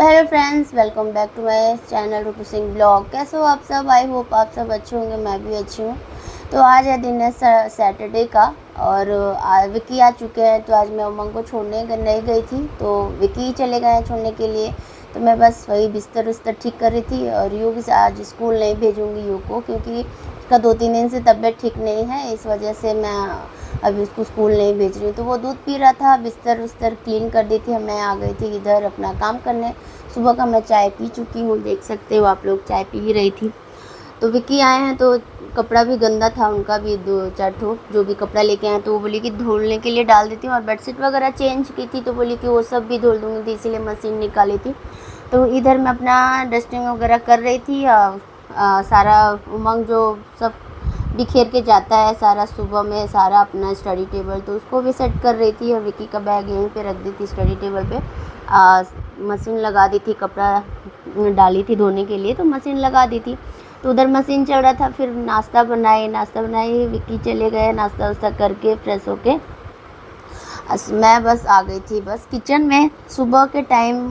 तो hello friends, welcome back to my channel Rupu Singh blog. कैसे हो आप सब? आई होप आप सब अच्छे होंगे, मैं भी अच्छी हूँ। तो आज है दिन है सैटरडे का और विकी आ चुके हैं। तो आज मैं उमंग को छोड़ने नहीं गई थी, तो विकी ही चले गए हैं छोड़ने के लिए। तो मैं बस वही बिस्तर उस्तर ठीक कर रही थी। और युग से आज स्कूल नहीं भेजूँगी युग को, क्योंकि उसका 2-3 दिन से तबीयत ठीक नहीं है, इस वजह से मैं अभी उसको स्कूल नहीं भेज रही हूँ। तो वो दूध पी रहा था, बिस्तर उस्तर क्लीन कर दी थी। मैं आ गई थी इधर अपना काम करने। सुबह का मैं चाय पी चुकी हूँ, देख सकते हो आप लोग, चाय पी ही रही थी। तो विकी आए हैं, तो कपड़ा भी गंदा था उनका भी, 2-4 ठो जो भी कपड़ा लेके आए, तो वो बोली कि धुलने के लिए डाल देती हूँ। और बेडशीट वगैरह चेंज की थी, तो बोली कि वो सब भी धुल दूँगी, तो इसीलिए मशीन निकाली थी। तो इधर मैं अपना डस्टिंग वगैरह कर रही थी। सारा उमंग जो सब बिखेर के जाता है सारा सुबह में, सारा अपना स्टडी टेबल, तो उसको भी सेट कर रही थी। और विकी का बैग यहीं पे रख दी थी स्टडी टेबल पे। मशीन लगा दी थी, कपड़ा डाली थी धोने के लिए, तो मशीन लगा दी थी। तो उधर मशीन चल रहा था, फिर नाश्ता बनाई, विकी चले गए नाश्ता वास्ता करके फ्रेश होके। मैं बस आ गई थी बस किचन में। सुबह के टाइम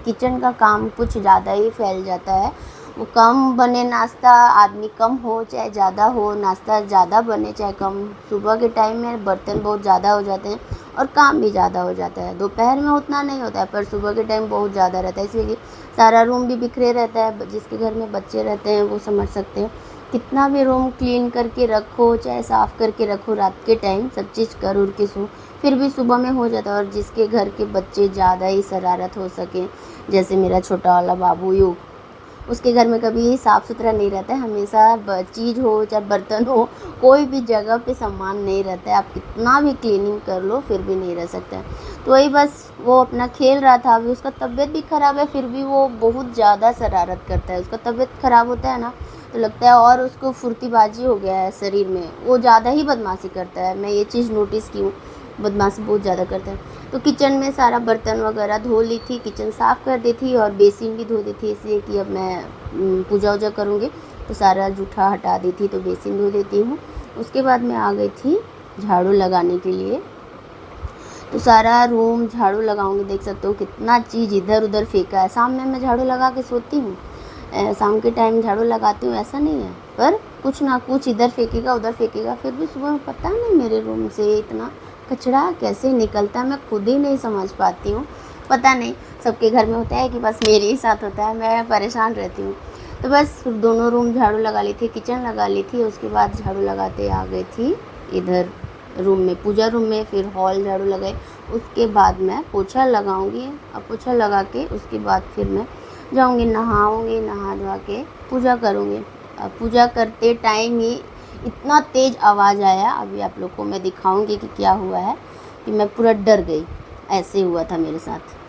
किचन का काम कुछ ज़्यादा ही फैल जाता है। वो कम बने नाश्ता, आदमी कम हो चाहे ज़्यादा हो, नाश्ता ज़्यादा बने चाहे कम, सुबह के टाइम में बर्तन बहुत ज़्यादा हो जाते हैं और काम भी ज़्यादा हो जाता है। दोपहर में उतना नहीं होता है, पर सुबह के टाइम बहुत ज़्यादा रहता है, इसलिए सारा रूम भी बिखरे रहता है। जिसके घर में बच्चे रहते हैं वो समझ सकते हैं। कितना भी रूम क्लीन करके रखो चाहे साफ़ करके रखो, रात के टाइम सब चीज़ कर उर के सो, फिर भी सुबह में हो जाता है। और जिसके घर के बच्चे ज़्यादा ही शरारत हो सके, जैसे मेरा छोटा वाला बाबू युग, उसके घर में कभी साफ़ सुथरा नहीं रहता है। हमेशा चीज़ हो चाहे बर्तन हो, कोई भी जगह पे सामान नहीं रहता है। आप कितना भी क्लीनिंग कर लो फिर भी नहीं रह सकता है। तो वही बस वो अपना खेल रहा था। अभी उसका तबीयत भी ख़राब है, फिर भी वो बहुत ज़्यादा शरारत करता है। उसका तबीयत ख़राब होता है ना, तो लगता है और उसको फुर्तीबाजी हो गया है शरीर में, वो ज़्यादा ही बदमाशी करता है। मैं ये चीज़ नोटिस की हूँ, बदमाशी बहुत ज़्यादा करता है। तो किचन में सारा बर्तन वगैरह धो ली थी, किचन साफ़ कर दी थी और बेसिन भी धो दी थी, इसलिए कि अब मैं पूजा वूजा करूँगी तो सारा जूठा हटा दी थी, तो बेसिन धो देती हूँ। उसके बाद मैं आ गई थी झाड़ू लगाने के लिए। तो सारा रूम झाड़ू लगाऊंगी, देख सकते हो कितना चीज़ इधर उधर फेंका है। शाम में मैं झाड़ू लगा के सोती हूँ, शाम के टाइम झाड़ू लगाती हूँ, ऐसा नहीं है, पर कुछ ना कुछ इधर फेंकेगा उधर फेंकेगा। फिर भी सुबह पता नहीं मेरे रूम से इतना कचरा कैसे निकलता है, मैं खुद ही नहीं समझ पाती हूँ। पता नहीं सबके घर में होता है कि बस मेरे ही साथ होता है, मैं परेशान रहती हूँ। तो बस दोनों रूम झाड़ू लगा ली थी, किचन लगा ली थी, उसके बाद झाड़ू लगाते आ गई थी इधर रूम में, पूजा रूम में। फिर हॉल झाड़ू लगाई, उसके बाद मैं पोछा लगाऊंगी। अब पोछा लगा के उसके बाद फिर मैं जाऊंगी नहाऊंगी, नहा धोवा के पूजा करूंगी। अब पूजा करते टाइम ही इतना तेज़ आवाज़ आया, अभी आप लोग को मैं दिखाऊंगी कि क्या हुआ है, कि मैं पूरा डर गई। ऐसे हुआ था मेरे साथ।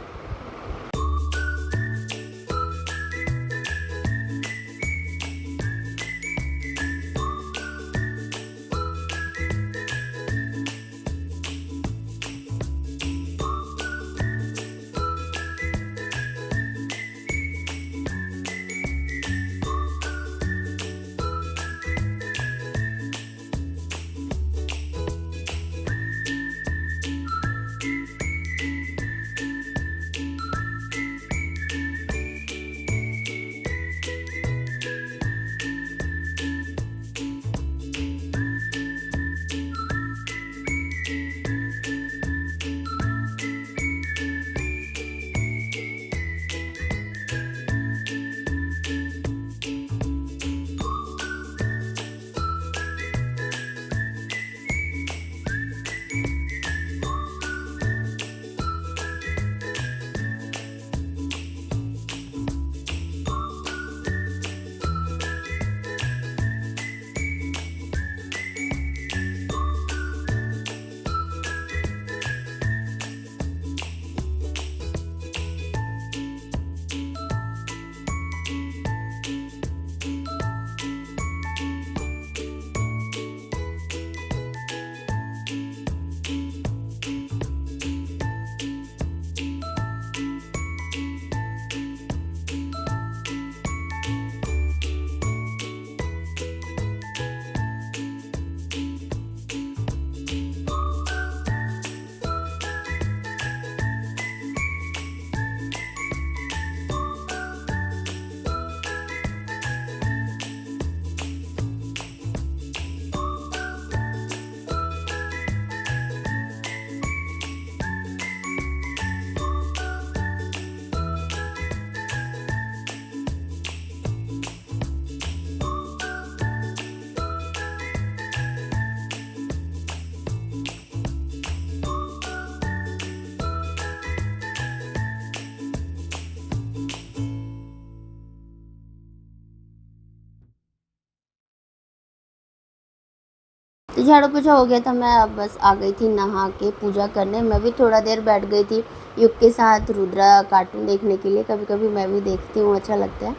तो झाड़ू पोछा हो गया था, मैं अब बस आ गई थी नहा के पूजा करने। मैं भी थोड़ा देर बैठ गई थी युग के साथ रुद्रा कार्टून देखने के लिए, कभी कभी मैं भी देखती हूँ, अच्छा लगता है।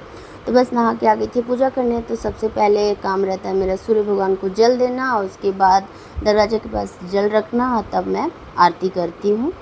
तो बस नहा के आ गई थी पूजा करने। तो सबसे पहले काम रहता है मेरा सूर्य भगवान को जल देना, और उसके बाद दरवाजे के पास जल रखना, तब मैं आरती करती हूँ।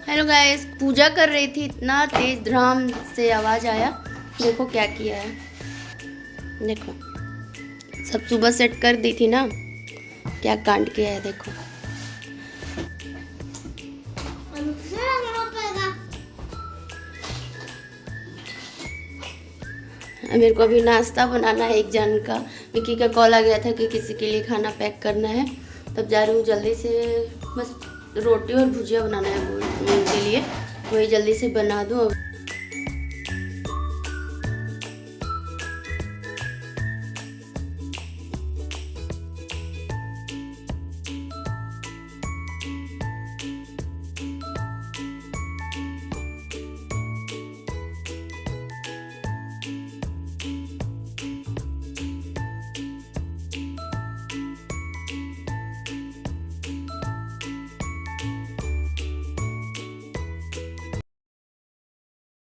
हेलो गाइस, पूजा कर रही थी, इतना तेज धड़ाम से आवाज़ आया। देखो क्या किया है, देखो सब सुबह सेट कर दी थी ना, क्या कांड किया है देखो। मेरे को अभी नाश्ता बनाना है। एक जन का विक्की का कॉल आ गया था कि किसी के लिए खाना पैक करना है, तब जा रही हूँ जल्दी से। बस रोटी और भुजिया बनाना है उनके लिए, वही जल्दी से बना दूँ।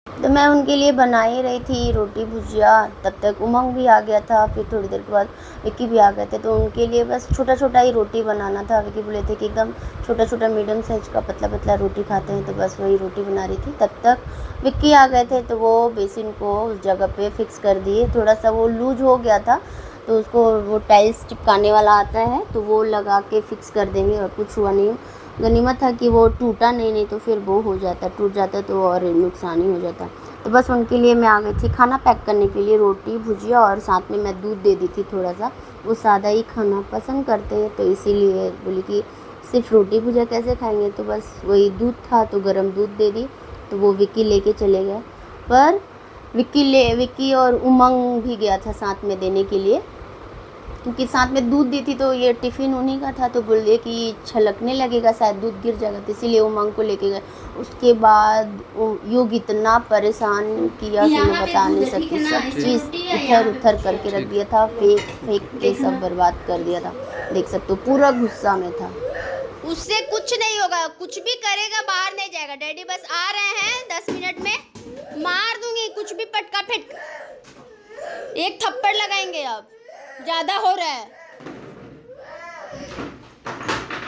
तो मैं उनके लिए बना ही रही थी रोटी भुजिया, तब तक उमंग भी आ गया था। फिर थोड़ी देर के बाद विक्की भी आ गए थे, तो उनके लिए बस छोटा छोटा ही रोटी बनाना था। विक्की बोले थे कि एकदम छोटा छोटा मीडियम साइज का पतला पतला रोटी खाते हैं, तो बस वही रोटी बना रही थी। तब तक विक्की आ गए थे, तो वो बेसिन को उस जगह पे फिक्स कर दिए। थोड़ा सा वो लूज हो गया था, तो उसको वो टाइल्स चिपकाने वाला आता है, तो वो लगा के फिक्स कर देंगे, और कुछ हुआ नहीं। गनीमत था कि वो टूटा नहीं तो फिर वो हो जाता, टूट जाता तो और नुकसान ही हो जाता। तो बस उनके लिए मैं आ गई थी खाना पैक करने के लिए, रोटी भुजिया, और साथ में मैं दूध दे दी थी थोड़ा सा। वो सादा ही खाना पसंद करते हैं, तो इसीलिए बोली कि सिर्फ रोटी भुजिया कैसे खाएंगे, तो बस वही दूध था तो गर्म दूध दे दी। तो वो विक्की लेके चले गए, पर विक्की और उमंग भी गया था साथ में देने के लिए, क्योंकि साथ में दूध दी थी, तो ये टिफ़िन उन्हीं का था। तो बोले कि छलकने लगेगा, शायद दूध गिर जाएगा, तो इसीलिए उमंग को लेके गए। उसके बाद योग इतना परेशान किया कि मैं बता नहीं सकती। सब चीज़ इधर उधर करके रख दिया था, फेंक के सब बर्बाद कर दिया था। देख सकते हो पूरा गुस्सा में था। उससे कुछ नहीं होगा, कुछ भी करेगा बाहर नहीं जाएगा। डैडी बस आ रहे हैं 10 मिनट में, मार दूंगी कुछ भी, पटका फेंक, एक थप्पड़ लगाएंगे। अब ज्यादा हो रहा है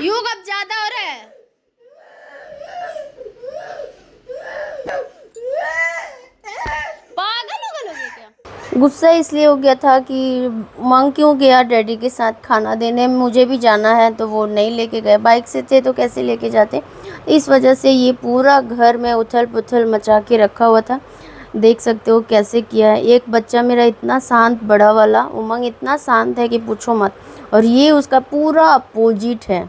युग, अब ज्यादा हो रहा है। पागल हो गए क्या? गुस्सा इसलिए हो गया था कि मांग क्यों गया डैडी के साथ खाना देने, मुझे भी जाना है, तो वो नहीं लेके गए। बाइक से थे तो कैसे लेके जाते, इस वजह से ये पूरा घर में उथल पुथल मचा के रखा हुआ था। देख सकते हो कैसे किया है। एक बच्चा मेरा इतना शांत, बड़ा वाला उमंग इतना शांत है कि पूछो मत, और ये उसका पूरा अपोजिट है।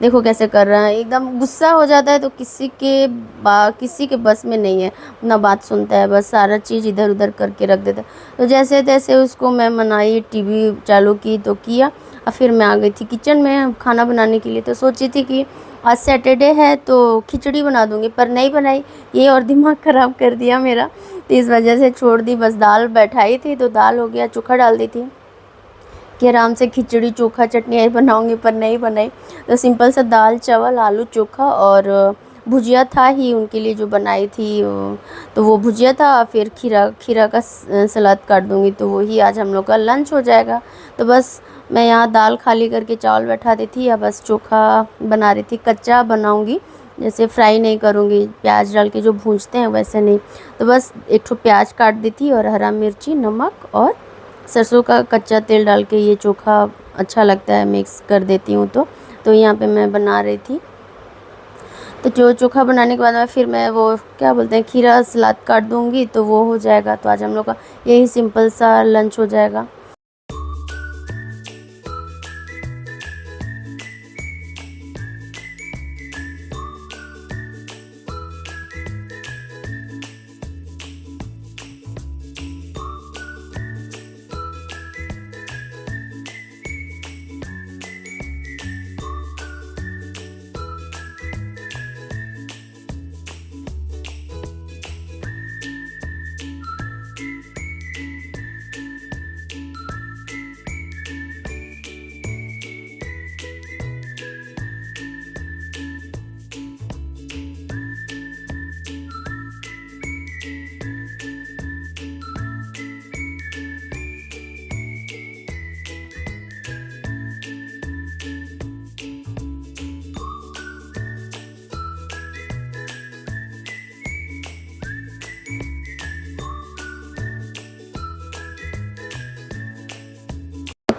देखो कैसे कर रहा है, एकदम गुस्सा हो जाता है तो किसी के बस में नहीं है, ना बात सुनता है, बस सारा चीज़ इधर उधर करके रख देता है। तो जैसे तैसे उसको मैं मनाई, टीवी चालू की तो किया, और फिर मैं आ गई थी किचन में खाना बनाने के लिए। तो सोची थी कि आज सैटरडे है तो खिचड़ी बना दूंगी, पर नहीं बनाई, ये और दिमाग ख़राब कर दिया मेरा, तो इस वजह से छोड़ दी। बस दाल बैठाई थी तो दाल हो गया, चोखा डाल दी थी कि आराम से खिचड़ी चोखा चटनी बनाऊंगी, पर नहीं बनाई। तो सिंपल सा दाल चावल आलू चोखा और भुजिया था ही उनके लिए जो बनाई थी, तो वो भुजिया था। फिर खीरा का सलाद काट दूंगी, तो वही आज हम लोग का लंच हो जाएगा। तो बस मैं यहाँ दाल खाली करके चावल बैठा दी थी, या बस चोखा बना रही थी। कच्चा बनाऊंगी, जैसे फ्राई नहीं करूँगी, प्याज डाल के जो भूनते हैं वैसे नहीं। तो बस एक ठो प्याज काट दी थी, और हरा मिर्ची, नमक और सरसों का कच्चा तेल डाल के ये चोखा अच्छा लगता है, मिक्स कर देती हूँ। तो यहाँ पे मैं बना रही थी। तो जो चोखा बनाने के बाद में फिर मैं वो क्या बोलते हैं खीरा सलाद काट दूँगी, तो वो हो जाएगा। तो आज हम लोग का यही सिंपल सा लंच हो जाएगा।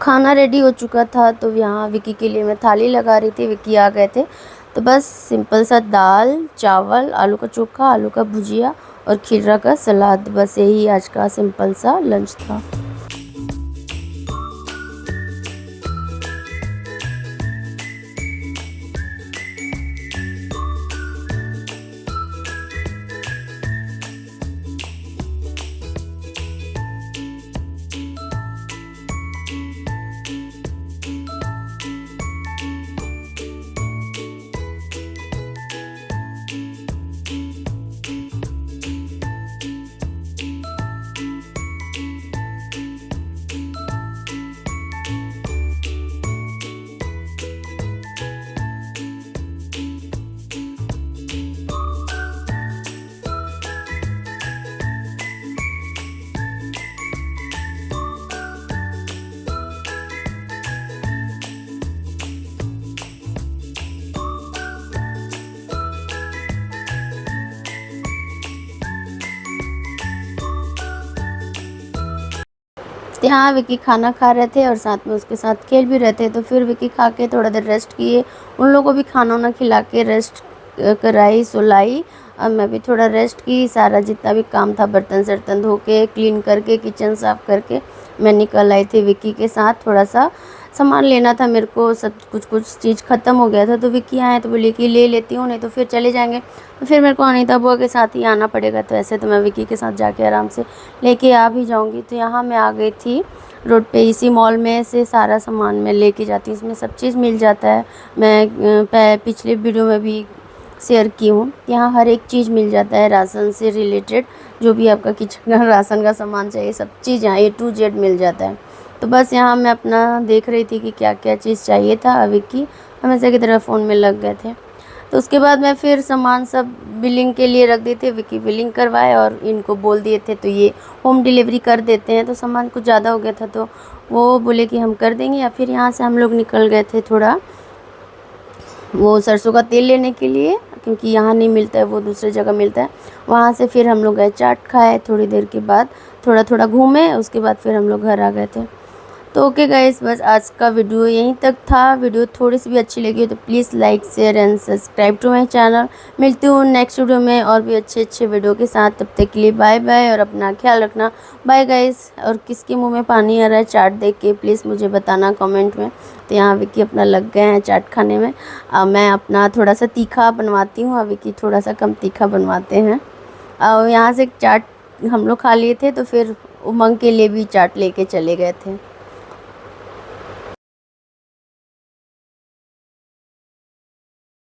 खाना रेडी हो चुका था, तो यहाँ विकी के लिए मैं थाली लगा रही थी, विकी आ गए थे। तो बस सिंपल सा दाल चावल, आलू का चोखा, आलू का भुजिया और खीरा का सलाद, बस यही आज का सिंपल सा लंच था। यहाँ विकी खाना खा रहे थे और साथ में उसके साथ खेल भी रहे थे। तो फिर विकी खा के थोड़ा देर रेस्ट किए, उन लोगों को भी खाना वाना खिला के रेस्ट कराई, सुलाई। अब मैं भी थोड़ा रेस्ट की, सारा जितना भी काम था बर्तन सर्तन धो के क्लीन करके किचन साफ़ करके मैं निकल आई थी विकी के साथ। थोड़ा सा सामान लेना था मेरे को, सब कुछ चीज़ ख़त्म हो गया था। तो विकी आए तो बोले कि ले लेती हूँ, नहीं तो फिर चले जाएंगे। तो फिर मेरे को अनीता बुआ के साथ ही आना पड़ेगा। तो ऐसे तो मैं विकी के साथ जाके आराम से लेके आ भी जाऊँगी। तो यहाँ मैं आ गई थी रोड पे, इसी मॉल में से सारा सामान मैं लेके जाती हूँ, इसमें सब चीज़ मिल जाता है। मैं पिछले वीडियो में भी शेयर की हूँ। यहाँ हर एक चीज़ मिल जाता है राशन से रिलेटेड, जो भी आपका किचन का राशन का सामान चाहिए सब चीज़ यहाँ A to Z मिल जाता है। तो बस यहाँ मैं अपना देख रही थी कि क्या क्या चीज़ चाहिए था। अभी की हमेशा की तरह फ़ोन में लग गए थे। तो उसके बाद मैं फिर सामान सब बिलिंग के लिए रख दिए थे, विकी बिलिंग करवाए और इनको बोल दिए थे तो ये होम डिलीवरी कर देते हैं। तो सामान कुछ ज़्यादा हो गया था तो वो बोले कि हम कर देंगे। या फिर यहाँ से हम लोग निकल गए थे थोड़ा वो सरसों का तेल लेने के लिए, क्योंकि यहाँ नहीं मिलता है, वो दूसरी जगह मिलता है। वहाँ से फिर हम लोग गए चाट खाए, थोड़ी देर के बाद थोड़ा घूमे, उसके बाद फिर हम लोग घर आ गए थे। तो ओके गाइस, बस आज का वीडियो यहीं तक था। वीडियो थोड़ी सी भी अच्छी लगी हो तो please like share and subscribe to my channel. मिलती हूँ नेक्स्ट वीडियो में और भी अच्छे वीडियो के साथ। तब तक के लिए बाय बाय और अपना ख्याल रखना। Bye guys. और किसके मुंह में पानी आ रहा है चाट देख के प्लीज़ मुझे बताना कमेंट में। तो यहाँ विकी अपना लग गए हैं चाट खाने में। मैं अपना थोड़ा सा तीखा बनवाती हूँ, विकी थोड़ा सा कम तीखा बनवाते हैं। यहाँ से चाट हम लोग खा लिए थे तो फिर उमंग के लिए भी चाट लेके चले गए थे।